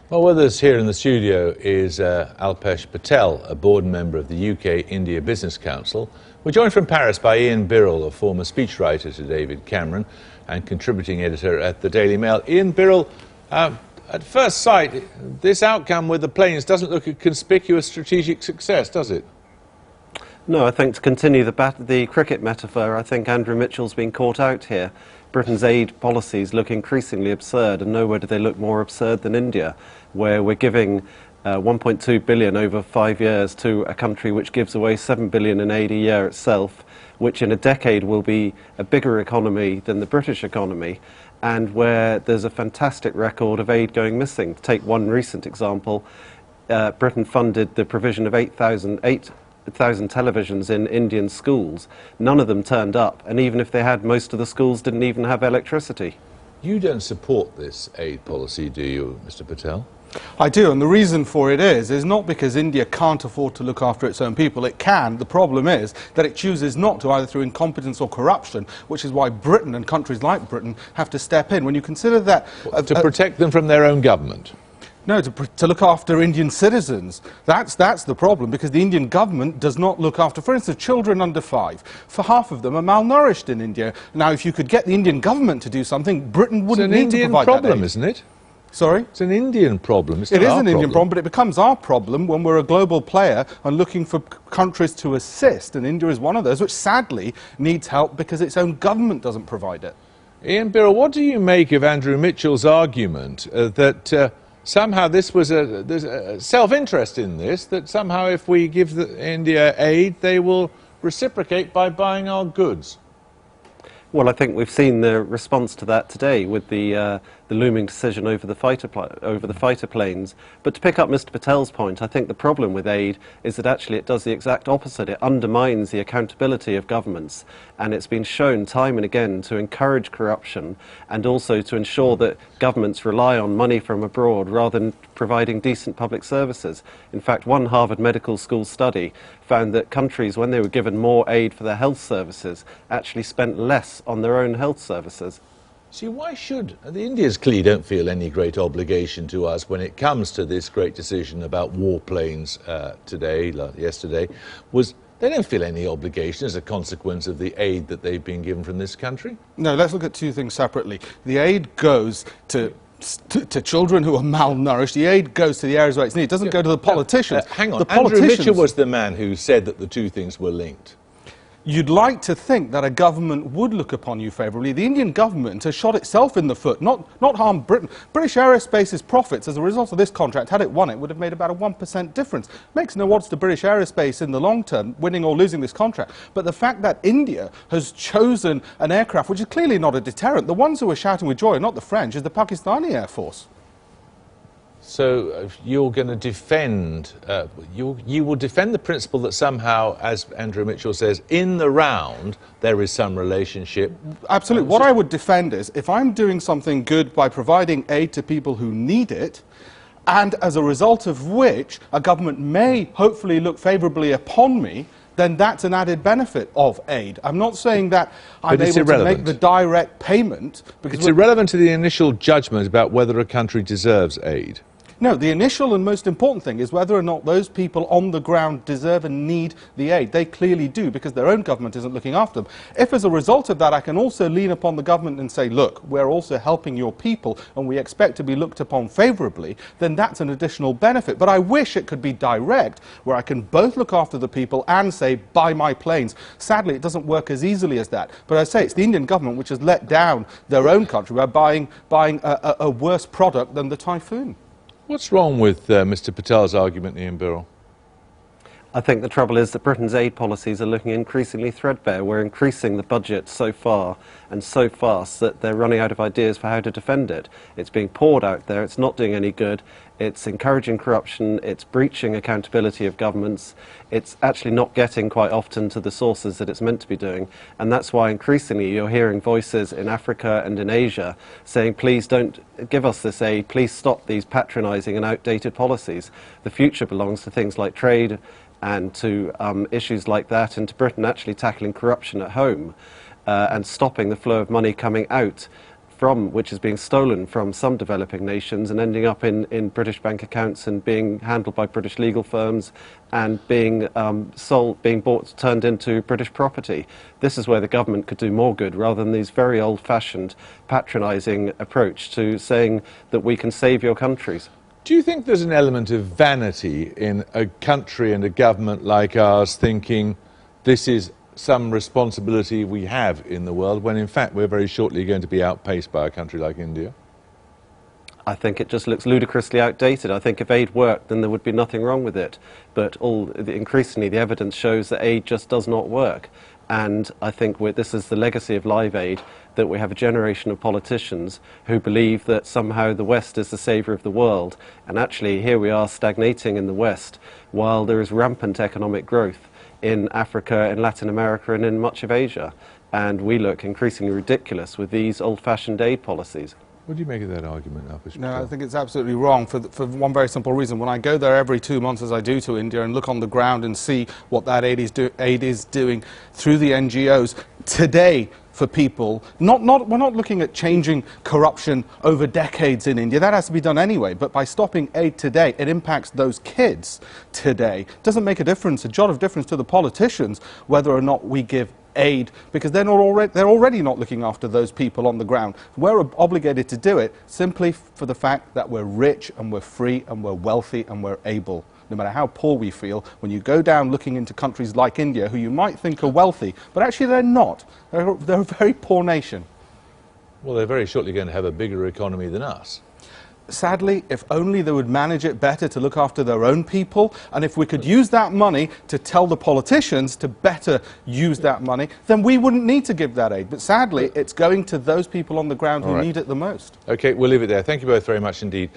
Well, with us here in the studio is Alpesh Patel, a board member of the UK-India Business Council. We're joined from Paris by Ian Birrell, a former speechwriter to David Cameron and contributing editor at the Daily Mail. Ian Birrell, at first sight, this outcome with the planes doesn't look a conspicuous strategic success, does it? No, I think to continue the cricket metaphor, I think Andrew Mitchell's been caught out here. Britain's aid policies look increasingly absurd, and nowhere do they look more absurd than India, where we're giving 1.2 billion over 5 years to a country which gives away 7 billion in aid a year itself, which in a decade will be a bigger economy than the British economy, and where there's a fantastic record of aid going missing. Take one recent example. Britain funded the provision of 8,000 televisions in Indian schools. None of them turned up, and even if they had, most of the schools didn't even have electricity. You don't support this aid policy, do you, Mr. Patel? I do, and the reason for it is not because India can't afford to look after its own people. It can. The problem is that it chooses not to, either through incompetence or corruption, which is why Britain and countries like Britain have to step in. When you consider that... to protect them from their own government? No, to look after Indian citizens. That's the problem, because the Indian government does not look after, for instance, children under 5. For half of them are malnourished in India. Now, if you could get the Indian government to do something, Britain wouldn't need to provide that aid. It's an Indian problem, isn't it? Sorry? It's an Indian problem. It is an Indian problem, but it becomes our problem when we're a global player and looking for countries to assist, and India is one of those, which sadly needs help because its own government doesn't provide it. Ian Birrell, what do you make of Andrew Mitchell's argument that somehow there's a self-interest in this, that somehow if we give India aid, they will reciprocate by buying our goods? Well, I think we've seen the response to that today with the looming decision over the fighter planes. But to pick up Mr. Patel's point, I think the problem with aid is that actually it does the exact opposite. It undermines the accountability of governments, and it's been shown time and again to encourage corruption and also to ensure that governments rely on money from abroad rather than providing decent public services. In fact, one Harvard Medical School study found that countries, when they were given more aid for their health services, actually spent less on their own health services. See, why should the Indians clearly don't feel any great obligation to us when it comes to this great decision about warplanes yesterday, they don't feel any obligation as a consequence of the aid that they've been given from this country? No, let's look at two things separately. The aid goes to children who are malnourished. The aid goes to the areas where it's needed. It doesn't go to the politicians. Hang on, Andrew Mitchell was the man who said that the two things were linked. You'd like to think that a government would look upon you favourably. The Indian government has shot itself in the foot, not harmed Britain. British Aerospace's profits as a result of this contract, had it won it, would have made about a 1% difference. Makes no odds to British Aerospace in the long term, winning or losing this contract. But the fact that India has chosen an aircraft, which is clearly not a deterrent, the ones who are shouting with joy are not the French, is the Pakistani Air Force. So you're going to defend, you will defend the principle that somehow, as Andrew Mitchell says, in the round there is some relationship? Absolutely. What I would defend is, if I'm doing something good by providing aid to people who need it, and as a result of which a government may hopefully look favourably upon me, then that's an added benefit of aid. I'm not saying that I'm able to make the direct payment. Because it's irrelevant to the initial judgment about whether a country deserves aid. No, the initial and most important thing is whether or not those people on the ground deserve and need the aid. They clearly do, because their own government isn't looking after them. If as a result of that I can also lean upon the government and say, look, we're also helping your people and we expect to be looked upon favourably, then that's an additional benefit. But I wish it could be direct, where I can both look after the people and say, buy my planes. Sadly, it doesn't work as easily as that. But I say it's the Indian government which has let down their own country by buying a worse product than the Typhoon. What's wrong with Mr. Patel's argument, Ian Birrell? I think the trouble is that Britain's aid policies are looking increasingly threadbare. We're increasing the budget so far and so fast that they're running out of ideas for how to defend it. It's being poured out there, it's not doing any good, it's encouraging corruption, it's breaching accountability of governments, it's actually not getting quite often to the sources that it's meant to be doing, and that's why increasingly you're hearing voices in Africa and in Asia saying, please don't give us this aid, please stop these patronising and outdated policies. The future belongs to things like trade and to issues like that, and to Britain actually tackling corruption at home and stopping the flow of money coming out which is being stolen from some developing nations and ending up in British bank accounts and being handled by British legal firms and being turned into British property. This is where the government could do more good rather than these very old-fashioned, patronising approach to saying that we can save your countries. Do you think there's an element of vanity in a country and a government like ours thinking this is some responsibility we have in the world, when in fact we're very shortly going to be outpaced by a country like India? I think it just looks ludicrously outdated. I think if aid worked, then there would be nothing wrong with it. But increasingly the evidence shows that aid just does not work. And I think this is the legacy of Live Aid, that we have a generation of politicians who believe that somehow the West is the saviour of the world. And actually here we are stagnating in the West while there is rampant economic growth in Africa, in Latin America and in much of Asia. And we look increasingly ridiculous with these old-fashioned aid policies. What do you make of that argument, Alpesh? No, I think it's absolutely wrong for one very simple reason. When I go there every 2 months, as I do to India, and look on the ground and see what that aid is doing through the NGOs today for people, we're not looking at changing corruption over decades in India. That has to be done anyway. But by stopping aid today, it impacts those kids today. It doesn't make a difference, a jot of difference to the politicians, whether or not we give aid, because they're already not looking after those people on the ground. We're obligated to do it simply for the fact that we're rich and we're free and we're wealthy and we're able. No matter how poor we feel, when you go down looking into countries like India, who you might think are wealthy, but actually they're not. They're a very poor nation. Well, they're very shortly going to have a bigger economy than us. Sadly, if only they would manage it better to look after their own people, and if we could use that money to tell the politicians to better use that money, then we wouldn't need to give that aid. But sadly, it's going to those people on the ground who need it the most. Okay, we'll leave it there. Thank you both very much indeed.